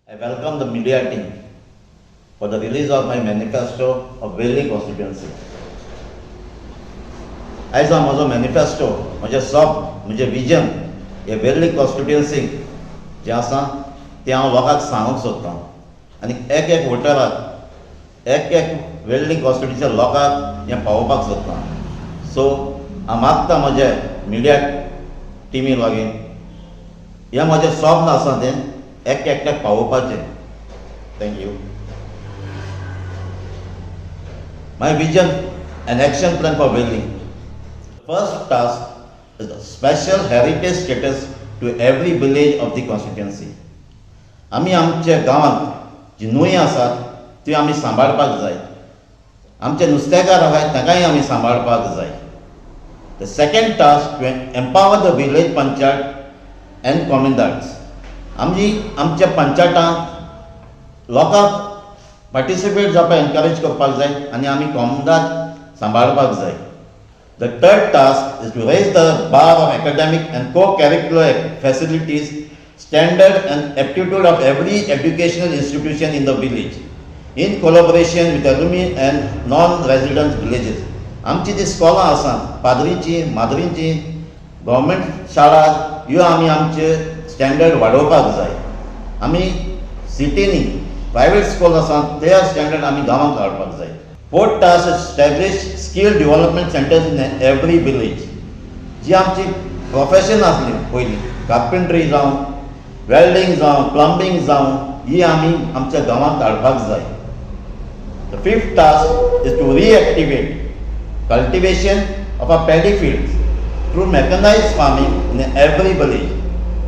I welcome the media team for the release of my manifesto of Velim constituency. As a manifesto, my sob, my vision, a Velim constituency, जे आसा ते हांव लोकांक सांगूंक सोदतां आनी एक वोटराक एक वेल्डिंग कॉन्स्टिट्युन्सी लोकांक हें पावोवपाक सोदतां. सो हांव मागतां म्हज्या मिडिया टिमी लागीं हें म्हजें स्वप्न आसा तें एकट्याक पावोवपाचें. Thank you. My vision and action plan for welding. First task is the special heritage status to every village of the constituency. आमी आमच्या गांवांत जी न्हंय आसात ती आमी सांबाळपाक जाय. आमचे नुस्तेकार आसात तांकांय आमी सांबाळपाक जाय. The second task to empower the village panchayat and कॉमनदार्स. आमच्या पंचायतांत लोकांक पार्टिसिपेट जावपाक एनकरेज करपाक जाय आनी आमी कॉमनदार सांबाळपाक जाय. The third task is to raise the bar of academic and co-curricular facilities, standard and aptitude of every educational institution in the village, in collaboration with alumni and non-resident villages. आमची जी स्कॉलां आसात पाद्रींची माद्रींची government शाळा ह्यो आमी आमचे standard वाडोवपाक जाय. आमी सिटीनी private school आसात ते स्टँडर्ड आमी गांवांत हाडपाक जाय. Fourth task is establish skill development centers in every village. जी आमची प्रोफेशन आसली पयलीं कार्पेंट्री जावं वेल्डिंग जावं प्लंबिंग जावं ही आमी आमच्या गांवांत हाडपाक जाय. The fifth task is to reactivate cultivation of our paddy fields through mechanized farming in every village.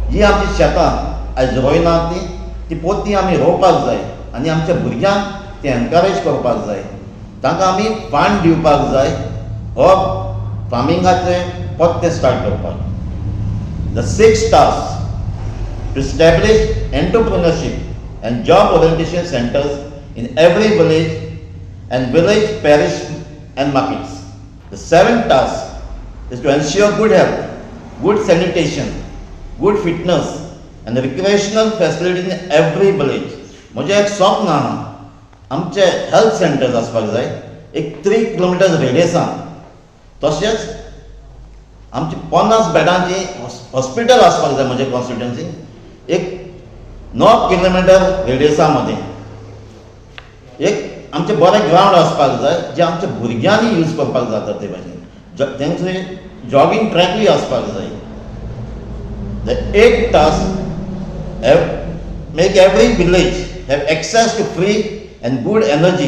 जी आमची शेतां आयज रोयनात ती पोती आमी रोवपाक जाय आनी आमच्या भुरग्यांक ते एनकरेज करपाक जाय. तांकां आमी फंड दिवपाक जाय हो फार्मिंगाचें पत्ते स्टार्ट करपाक. The sixth task to establish entrepreneurship and job orientation centres in every village and village parish and markets. The seventh task is to ensure good health, good sanitation, good fitness and recreational facility in every village. म्हजें एक स्वप्न आहा आमचे health centres आसपाक जाय एक 3 kilometres रेडियसान. तशेंच आमची 50 बेडांची हॉस्पिटल आसपाक जाय म्हजे कॉन्स्टिट्युएन्सीन एक 9 किलोमिटर रेडियसा मदें. एक आमचे बरें ग्रावंड आसपाक जाय जे आमच्या भुरग्यांनी यूज करपाक जाता ते भाशेन. तेंचे जॉगिंग ट्रॅकूय आसपाक जाय. The eighth task make every village have access to free and good energy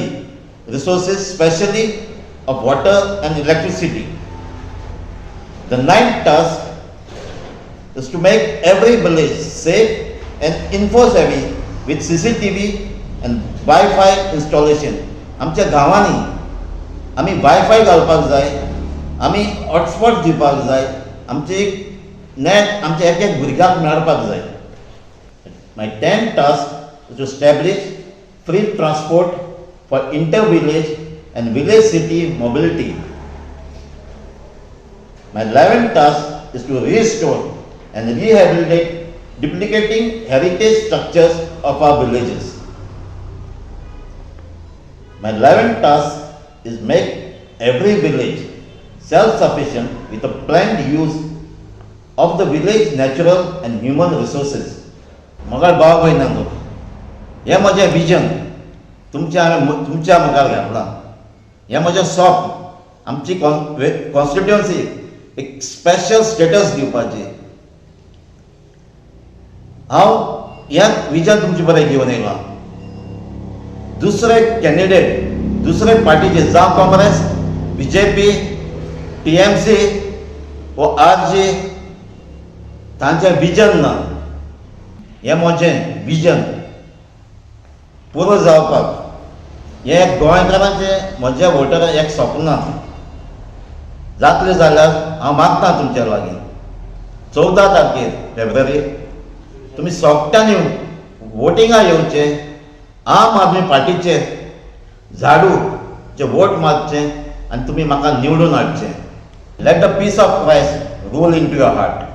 resources, especially of water and electricity. The ninth task is to make every village safe and info-savvy with CCTV and Wi-Fi installation. आमच्या गांवांनी आमी wifi घालपाक जाय, आमी hotspot दिवपाक जाय, आमचे net आमच्या एक भुरग्याक मेळपाक जाय. My 10th task is to establish free transport for inter-village and village-city mobility. My 11th task is to restore and rehabilitate duplicating heritage structures of our villages. My 11th task is make every village self-sufficient with a planned use of the village natural and human resources. म्हाका भाव भयणांनो हें म्हजें vision तुमच्या मुखार घातलां. हें म्हजें स्वप्न आमची कॉन्स्टिट्युएन्सी एक स्पेशल स्टेटस दिवपाची. हांव हें विजन तुमचे बरें घेवन येयलां. दुसरे कॅन्डिडेट दुसरे पार्टीचे जावं काँग्रेस BJP TMC वो RJ तांचें विजन ना. हें म्हजें विजन पुरो जावपाक हें गोंयकारांचें म्हज्या वोटराक एक स्वप्न जातलें जाल्यार हांव मागतां तुमच्या लागीं 14 तारखेर फेब्रुवारी तुमी सोगट्यांनी वोटिंगाक येवचें. आम आदमी पार्टीचेर झाडूचे वोट मारचें आनी तुमी म्हाका निवडून हाडचें. Let the peace of Christ rule into your heart.